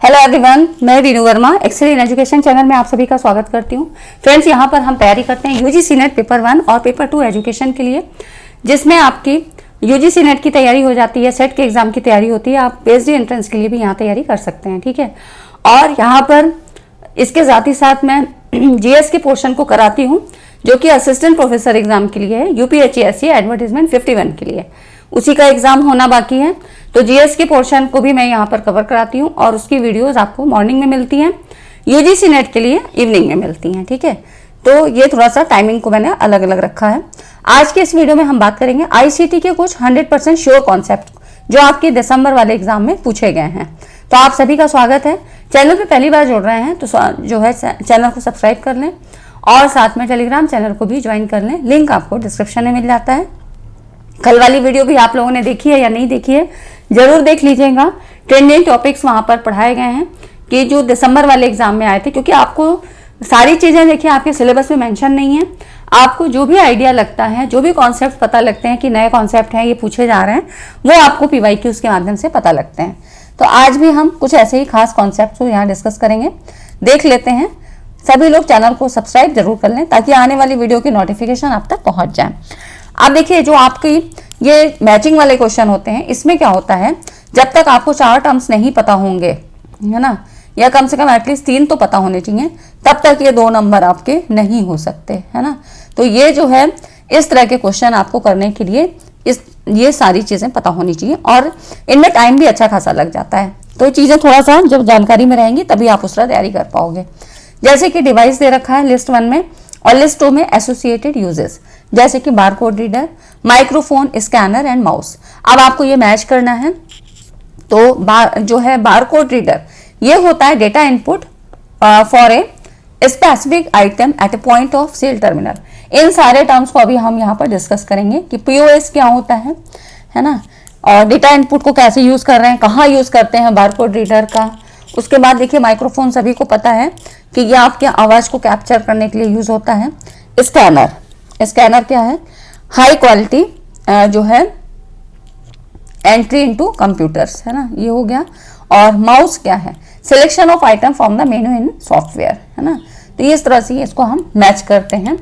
Hello everyone, मैं Reenu Verma Excel in Education channel में आप सभी का स्वागत करती हूँ। फ्रेंड्स, यहाँ पर हम तैयारी करते हैं यूजीसी नेट पेपर 1 और पेपर 2 एजुकेशन के लिए, जिसमें आपकी यूजीसी नेट की तैयारी हो जाती है, सेट के एग्जाम की तैयारी होती है। आप पीएचडी एंट्रेंस के लिए भी यहाँ तैयारी कर सकते हैं, ठीक है। और यहाँ पर इसके साथ ही साथ मैं जीएस के पोर्शन को कराती हूँ, जो कि असिस्टेंट प्रोफेसर एग्जाम के लिए है, यूपीएचएससी एडवर्टाइजमेंट 51 के लिए। उसी का एग्जाम होना बाकी है, तो जीएस के पोर्शन को भी मैं यहाँ पर कवर कराती हूँ और उसकी वीडियोस आपको मॉर्निंग में मिलती हैं, यूजीसी नेट के लिए इवनिंग में मिलती हैं, ठीक है। तो ये थोड़ा सा टाइमिंग को मैंने अलग अलग रखा है। आज के इस वीडियो में हम बात करेंगे आईसीटी के कुछ 100% श्योर कॉन्सेप्ट जो आपके दिसंबर वाले एग्जाम में पूछे गए हैं। तो आप सभी का स्वागत है। चैनल पर पहली बार जुड़ रहे हैं तो जो है चैनल को सब्सक्राइब कर लें और साथ में टेलीग्राम चैनल को भी ज्वाइन कर लें। लिंक आपको डिस्क्रिप्शन में मिल जाता है। कल वाली वीडियो भी आप लोगों ने देखी है या नहीं देखी है, जरूर देख लीजिएगा। ट्रेंडिंग टॉपिक्स वहां पर पढ़ाए गए हैं कि जो दिसंबर वाले एग्जाम में आए थे, क्योंकि आपको सारी चीजें देखिए आपके सिलेबस में मेंशन नहीं है। आपको जो भी आइडिया लगता है, जो भी कॉन्सेप्ट पता लगते हैं कि नए कॉन्सेप्ट हैं, ये पूछे जा रहे हैं, वो आपको पीवाईक्यूज के माध्यम से पता लगते हैं। तो आज भी हम कुछ ऐसे ही खास कॉन्सेप्ट को यहाँ डिस्कस करेंगे, देख लेते हैं। सभी लोग चैनल को सब्सक्राइब जरूर कर लें ताकि आने वाली वीडियो की नोटिफिकेशन आप तक पहुंच जाए। अब देखिए, जो आपकी ये मैचिंग वाले क्वेश्चन होते हैं, इसमें क्या होता है, जब तक आपको 4 टर्म्स नहीं पता होंगे, है ना, या कम से कम एटलीस्ट 3 तो पता होने चाहिए, तब तक ये 2 नंबर आपके नहीं हो सकते, है ना। तो ये जो है, इस तरह के क्वेश्चन आपको करने के लिए ये सारी चीजें पता होनी चाहिए और इनमें टाइम भी अच्छा खासा लग जाता है। तो चीजें थोड़ा सा जब जानकारी में रहेंगी तभी आप उस तरह तैयारी कर पाओगे। जैसे कि डिवाइस दे रखा है लिस्ट 1 में, और लिस्ट 2 में एसोसिएटेड यूजेस, जैसे कि barcode reader, microphone, scanner and mouse. अब आपको ये मैच करना है। तो जो है बारकोड रीडर, ये होता है data input for a specific item at a point of sale terminal. इन सारे टर्म्स को अभी हम यहाँ पर डिस्कस करेंगे कि पीओएस क्या होता है ना, और डेटा इनपुट को कैसे यूज कर रहे हैं, कहाँ यूज करते हैं बारकोड रीडर का। उसके बाद देखिए, माइक्रोफोन सभी को पता है कि ये आपके आवाज को कैप्चर करने के लिए यूज होता है। स्कैनर क्या है, हाई क्वालिटी जो है एंट्री इनटू कंप्यूटर्स, है ना, ये हो गया। और माउस क्या है, selection of item from the menu in software, है ना। तो इस तरह से इसको हम मैच करते हैं।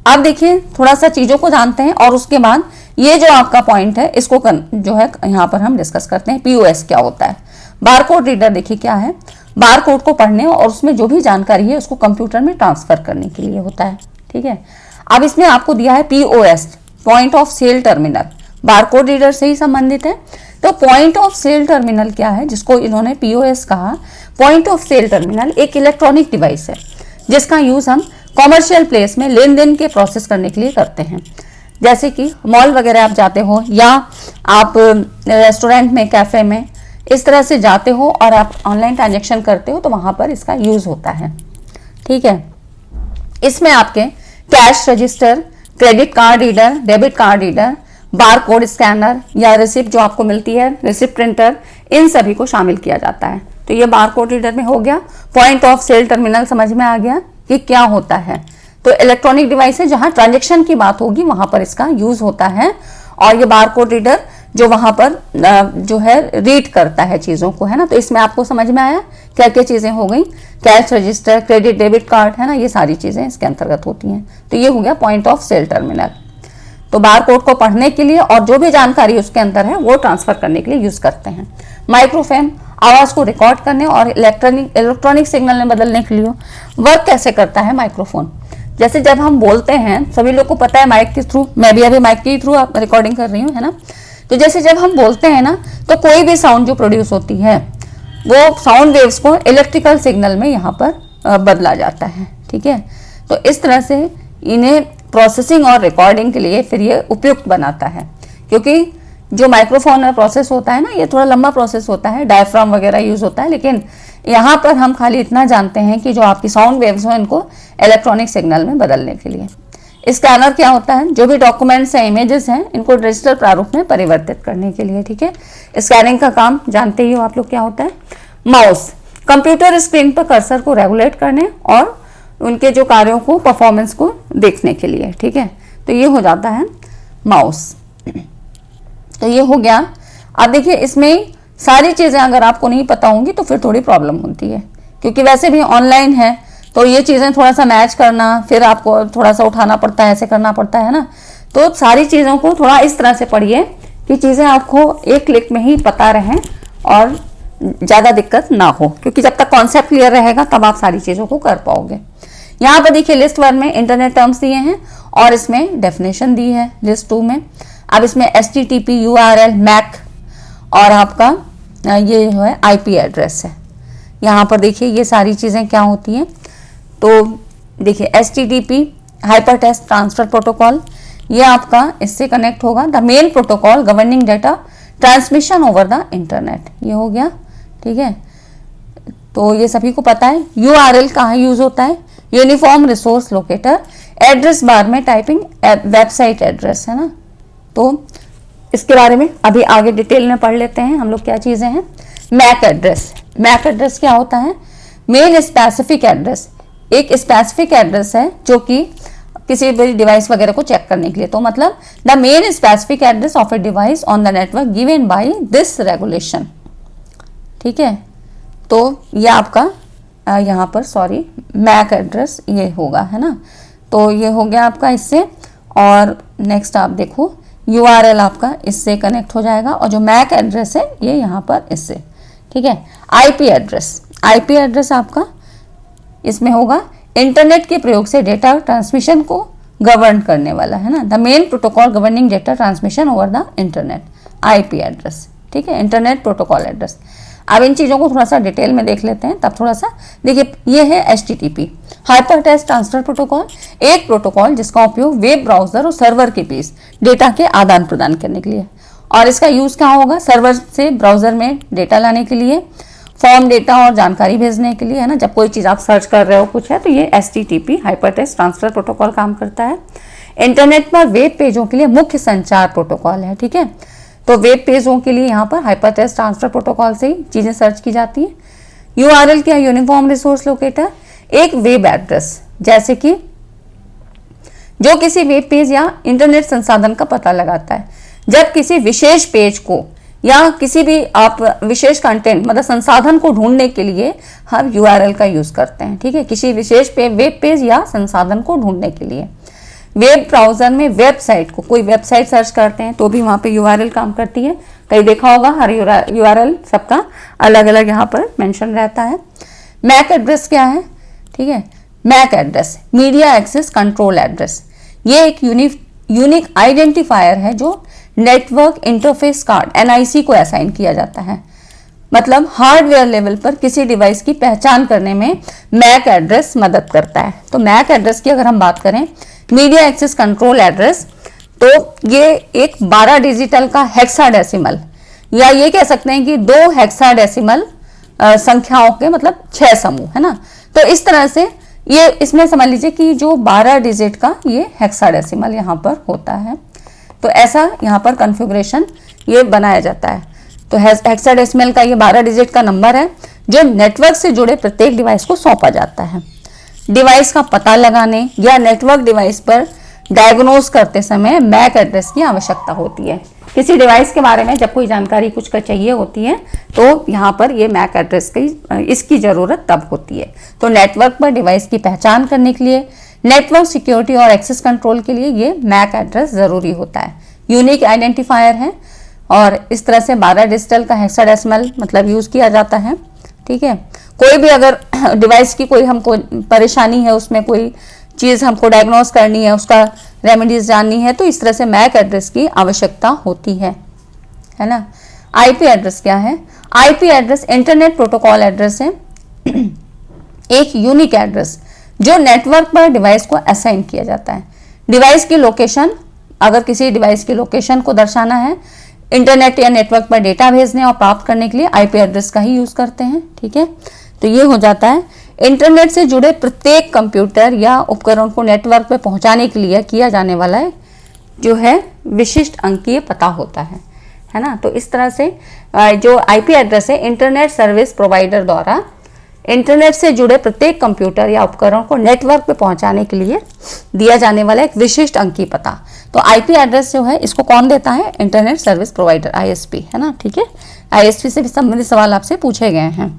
अब देखिए, थोड़ा सा चीजों को जानते हैं और उसके बाद ये जो आपका पॉइंट है, इसको जो है यहाँ पर हम डिस्कस करते हैं। पीओएस क्या होता है, बारकोड रीडर देखिए क्या है, बारकोड को पढ़ने और उसमें जो भी जानकारी है उसको कंप्यूटर में ट्रांसफर करने के लिए होता है, ठीक है। अब इसमें आपको दिया है POS, point of sale terminal, barcode reader से ही संबंधित है। तो पॉइंट ऑफ सेल टर्मिनल क्या है, जिसको इन्होंने पीओएस कहा। पॉइंट ऑफ सेल टर्मिनल एक इलेक्ट्रॉनिक डिवाइस है जिसका यूज हम कॉमर्शियल प्लेस में लेन देन के प्रोसेस करने के लिए करते हैं। जैसे कि मॉल वगैरह आप जाते हो, या आप रेस्टोरेंट में, कैफे में, इस तरह से जाते हो और आप ऑनलाइन ट्रांजेक्शन करते हो, तो वहां पर इसका यूज होता है, ठीक है। इसमें आपके cash register, credit card reader, debit card reader, barcode scanner या रिसिप्ट जो आपको मिलती है, रिसिप्ट प्रिंटर, इन सभी को शामिल किया जाता है। तो ये बारकोड रीडर में हो गया। पॉइंट ऑफ सेल टर्मिनल समझ में आ गया कि क्या होता है। तो इलेक्ट्रॉनिक डिवाइस है, जहां ट्रांजेक्शन की बात होगी वहां पर इसका यूज होता है। और ये बारकोड रीडर जो वहां पर जो है रीड करता है चीजों को, है ना। तो इसमें आपको समझ में आया क्या क्या चीजें हो गई, cash register, credit debit card, है ना, ये सारी चीजें इसके अंतर्गत होती हैं। तो ये हो गया पॉइंट ऑफ सेल टर्मिनल। तो बारकोड को पढ़ने के लिए और जो भी जानकारी उसके अंदर है वो ट्रांसफर करने के लिए यूज करते हैं। माइक्रोफोन आवाज को रिकॉर्ड करने और इलेक्ट्रॉनिक सिग्नल में बदलने के लिए वर्क कैसे करता है माइक्रोफोन। जैसे जब हम बोलते हैं, सभी लोग को पता है माइक के थ्रू, मैं भी अभी माइक के थ्रू रिकॉर्डिंग कर रही हूँ, है ना। तो जैसे जब हम बोलते हैं ना, तो कोई भी साउंड जो प्रोड्यूस होती है वो साउंड वेव्स को इलेक्ट्रिकल सिग्नल में यहाँ पर बदला जाता है, ठीक है। तो इस तरह से इन्हें प्रोसेसिंग और रिकॉर्डिंग के लिए फिर ये उपयुक्त बनाता है, क्योंकि जो माइक्रोफोन प्रोसेस होता है ना, ये थोड़ा लंबा प्रोसेस होता है, डायफ्राम वगैरह यूज होता है। लेकिन यहाँ पर हम खाली इतना जानते हैं कि जो आपकी साउंड वेव्स हो, इनको इलेक्ट्रॉनिक सिग्नल में बदलने के लिए। स्कैनर क्या होता है, जो भी डॉक्यूमेंट्स हैं, इमेजेस हैं, इनको डिजिटल प्रारूप में परिवर्तित करने के लिए, ठीक है। स्कैनिंग का काम जानते ही हो आप लोग क्या होता है। माउस, कंप्यूटर स्क्रीन पर कर्सर को रेगुलेट करने और उनके जो कार्यों को, परफॉर्मेंस को देखने के लिए, ठीक है। तो ये हो जाता है माउस। तो ये हो गया। अब देखिए, इसमें सारी चीज़ें अगर आपको नहीं पता होंगी तो फिर थोड़ी प्रॉब्लम होती है, क्योंकि वैसे भी ऑनलाइन है तो ये चीज़ें थोड़ा सा मैच करना, फिर आपको थोड़ा सा उठाना पड़ता है, ऐसे करना पड़ता है ना। तो सारी चीज़ों को थोड़ा इस तरह से पढ़िए कि चीज़ें आपको एक क्लिक में ही पता रहें और ज़्यादा दिक्कत ना हो, क्योंकि जब तक कॉन्सेप्ट क्लियर रहेगा तब आप सारी चीज़ों को कर पाओगे। यहाँ पर देखिए लिस्ट 1 में इंटरनेट टर्म्स दिए हैं और इसमें डेफिनेशन दी है लिस्ट 2 में। अब इसमें HTTP, URL, MAC और आपका ये जो है IP एड्रेस है। यहाँ पर देखिए ये सारी चीज़ें क्या होती हैं। तो देखिए HTTP hyper text transfer protocol, ये आपका इससे कनेक्ट होगा। The main protocol governing data transmission over the internet, ये हो गया, ठीक है। तो ये सभी को पता है। URL कहाँ यूज होता है, uniform resource locator, address bar में टाइपिंग वेबसाइट एड्रेस है ना। तो इसके बारे में अभी आगे डिटेल में पढ़ लेते हैं हम लोग क्या चीज़ें हैं। मैक एड्रेस, मैक एड्रेस क्या होता है, मेन स्पेसिफिक एड्रेस, एक स्पेसिफिक एड्रेस है जो कि किसी भी डिवाइस वगैरह को चेक करने के लिए। तो मतलब the main specific address of a device on the network given by this regulation, ठीक है। तो ये आपका यहाँ पर सॉरी मैक एड्रेस ये होगा, है ना। तो ये हो गया आपका इससे। और नेक्स्ट आप देखो URL आपका इससे कनेक्ट हो जाएगा और जो मैक एड्रेस है ये यहाँ पर इससे, ठीक है। IP एड्रेस, IP एड्रेस आपका इसमें होगा इंटरनेट के प्रयोग से डेटा ट्रांसमिशन को गवर्न करने वाला, है ना। The main protocol governing data transmission over the internet, IP address, ठीक है, इंटरनेट प्रोटोकॉल एड्रेस। अब इन चीज़ों को थोड़ा सा डिटेल में देख लेते हैं, तब थोड़ा सा देखिए। ये है HTTP hyper text transfer protocol, एक प्रोटोकॉल जिसका उपयोग वेब ब्राउजर और सर्वर के बीच डेटा के आदान प्रदान करने के लिए, और इसका यूज़ कहाँ होगा, सर्वर से ब्राउजर में डेटा लाने के लिए, फॉर्म डेटा और जानकारी भेजने के लिए, है ना। जब कोई चीज़ आप सर्च कर रहे हो कुछ है तो ये HTTP hyper text transfer protocol काम करता है। इंटरनेट पर वेब पेजों के लिए मुख्य संचार प्रोटोकॉल है, ठीक है। तो वेब पेजों के लिए यहाँ पर हाइपर टेक्स्ट ट्रांसफर प्रोटोकॉल से ही चीज़ें सर्च की जाती हैं। URL क्या, यूनिफॉर्म रिसोर्स लोकेटर, एक वेब एड्रेस जैसे कि जो किसी वेब पेज या इंटरनेट संसाधन का पता लगाता है। जब किसी विशेष पेज को या किसी भी आप विशेष कंटेंट मतलब संसाधन को ढूंढने के लिए हम URL का यूज करते हैं, ठीक है, किसी विशेष वेब पेज या संसाधन को ढूंढने के लिए। वेब ब्राउजर में वेबसाइट को, कोई वेबसाइट सर्च करते हैं तो भी वहां पे URL काम करती है। कहीं देखा होगा हर URL सबका अलग अलग यहाँ पर मेंशन रहता है। मैक एड्रेस क्या है, ठीक है, MAC address media access control address, ये एक यूनिक आइडेंटिफायर है जो नेटवर्क इंटरफेस कार्ड NIC को असाइन किया जाता है। मतलब हार्डवेयर लेवल पर किसी डिवाइस की पहचान करने में मैक एड्रेस मदद करता है। तो मैक एड्रेस की अगर हम बात करें, मीडिया एक्सेस कंट्रोल एड्रेस, तो ये एक 12 डिजिटल का हेक्साडेसिमल, या ये कह सकते हैं कि 2 हेक्साडेसिमल संख्याओं के मतलब 6 समूह, है ना। तो इस तरह से ये इसमें समझ लीजिए कि जो 12 डिजिट का ये हेक्साडेसिमल यहाँ पर होता है। तो ऐसा यहाँ पर कॉन्फ़िगरेशन ये बनाया जाता है। तो हेक्साडेसिमल का ये 12 डिजिट का नंबर है जो नेटवर्क से जुड़े प्रत्येक डिवाइस को सौंपा जाता है। डिवाइस का पता लगाने या नेटवर्क डिवाइस पर डायग्नोज करते समय मैक एड्रेस की आवश्यकता होती है। किसी डिवाइस के बारे में जब कोई जानकारी कुछ का चाहिए होती है तो यहाँ पर ये मैक एड्रेस की इसकी ज़रूरत तब होती है। तो नेटवर्क पर डिवाइस की पहचान करने के लिए, नेटवर्क सिक्योरिटी और एक्सेस कंट्रोल के लिए ये मैक एड्रेस ज़रूरी होता है। यूनिक आइडेंटिफायर है और इस तरह से 12 डिजिटल का हेक्साडेसिमल मतलब यूज़ किया जाता है, ठीक है। कोई भी अगर डिवाइस की कोई हमको परेशानी है, उसमें कोई चीज़ हमको डायग्नोज करनी है, उसका रेमेडीज जाननी है, तो इस तरह से मैक एड्रेस की आवश्यकता होती है ना। IP एड्रेस क्या है, IP address internet protocol address है, एक यूनिक एड्रेस जो नेटवर्क पर डिवाइस को असाइन किया जाता है। डिवाइस की लोकेशन, अगर किसी डिवाइस की लोकेशन को दर्शाना है, इंटरनेट या नेटवर्क पर डेटा भेजने और प्राप्त करने के लिए IP एड्रेस का ही यूज करते हैं, ठीक है। तो ये हो जाता है। इंटरनेट से जुड़े प्रत्येक कंप्यूटर या उपकरण को नेटवर्क पर पहुंचाने के लिए किया जाने वाला है जो है विशिष्ट अंकीय पता होता है ना। तो इस तरह से जो IP एड्रेस है इंटरनेट सर्विस प्रोवाइडर द्वारा इंटरनेट से जुड़े प्रत्येक कंप्यूटर या उपकरण को नेटवर्क पे पहुंचाने के लिए दिया जाने वाला एक विशिष्ट अंकीय पता। तो IP एड्रेस जो है इसको कौन देता है, इंटरनेट सर्विस प्रोवाइडर ISP, है ना, ठीक है। ISP से संबंधित सवाल आपसे पूछे गए हैं।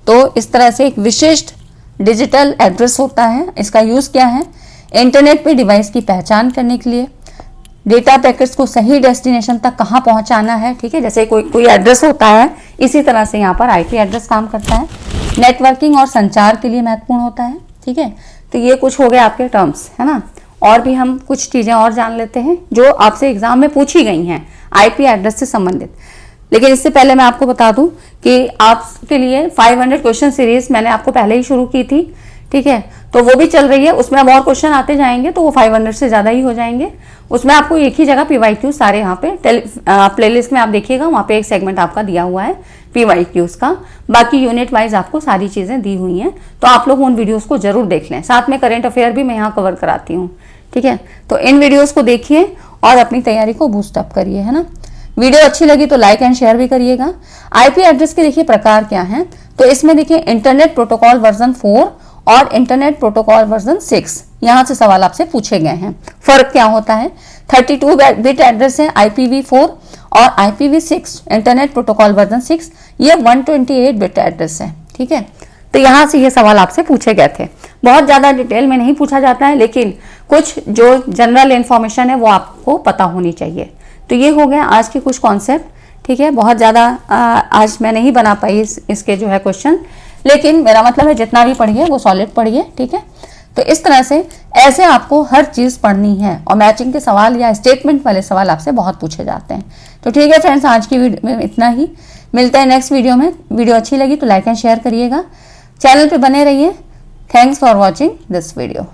तो इस तरह से एक विशिष्ट डिजिटल एड्रेस होता है। इसका यूज़ क्या है? इंटरनेट पे डिवाइस की पहचान करने के लिए, डेटा पैकेट्स को सही डेस्टिनेशन तक कहाँ पहुँचाना है, ठीक है, जैसे कोई एड्रेस होता है, इसी तरह से यहाँ पर IP एड्रेस काम करता है। नेटवर्किंग और संचार के लिए महत्वपूर्ण होता है, ठीक है। तो ये कुछ हो गए आपके टर्म्स, है ना। और भी हम कुछ चीज़ें और जान लेते हैं जो आपसे एग्जाम में पूछी गई हैं IP एड्रेस से संबंधित। लेकिन इससे पहले मैं आपको बता दूं कि आपके लिए 500 क्वेश्चन सीरीज मैंने आपको पहले ही शुरू की थी, ठीक है, तो वो भी चल रही है। उसमें अब और क्वेश्चन आते जाएंगे तो वो 500 से ज़्यादा ही हो जाएंगे। उसमें आपको एक ही जगह PYQ सारे यहाँ पे प्लेलिस्ट में आप देखिएगा, वहाँ पे एक सेगमेंट आपका दिया हुआ है PYQs का। बाकी यूनिट वाइज आपको सारी चीज़ें दी हुई हैं, तो आप लोग उन वीडियोस को जरूर देख लें। साथ में करंट अफेयर भी मैं यहाँ कवर कराती हूँ, ठीक है। तो इन वीडियोस को देखिए और अपनी तैयारी को बूस्ट अप करिए, है ना। वीडियो अच्छी लगी तो लाइक एंड शेयर भी करिएगा। IP एड्रेस के देखिए प्रकार क्या हैं, तो इसमें देखिए इंटरनेट प्रोटोकॉल वर्जन 4 और इंटरनेट प्रोटोकॉल वर्जन 6, यहाँ से सवाल आपसे पूछे गए हैं। फर्क क्या होता है? 32 बिट एड्रेस है IPv4 और IPv6 इंटरनेट प्रोटोकॉल वर्जन 6, ये 128 बिट एड्रेस है, ठीक है। तो यहाँ से ये सवाल आपसे पूछे गए थे। बहुत ज़्यादा डिटेल में नहीं पूछा जाता है, लेकिन कुछ जो जनरल इन्फॉर्मेशन है वो आपको पता होनी चाहिए। तो ये हो गया आज के कुछ कॉन्सेप्ट, ठीक है। बहुत ज़्यादा आज मैं नहीं बना पाई इसके जो है क्वेश्चन, लेकिन मेरा मतलब है जितना भी पढ़िए वो सॉलिड पढ़िए, ठीक है। तो इस तरह से ऐसे आपको हर चीज़ पढ़नी है और मैचिंग के सवाल या स्टेटमेंट वाले सवाल आपसे बहुत पूछे जाते हैं। तो ठीक है फ्रेंड्स, आज की वीडियो में इतना ही। मिलते हैं नेक्स्ट वीडियो में। वीडियो अच्छी लगी तो लाइक एंड शेयर करिएगा, चैनल पे बने रहिए। Thanks for watching this video.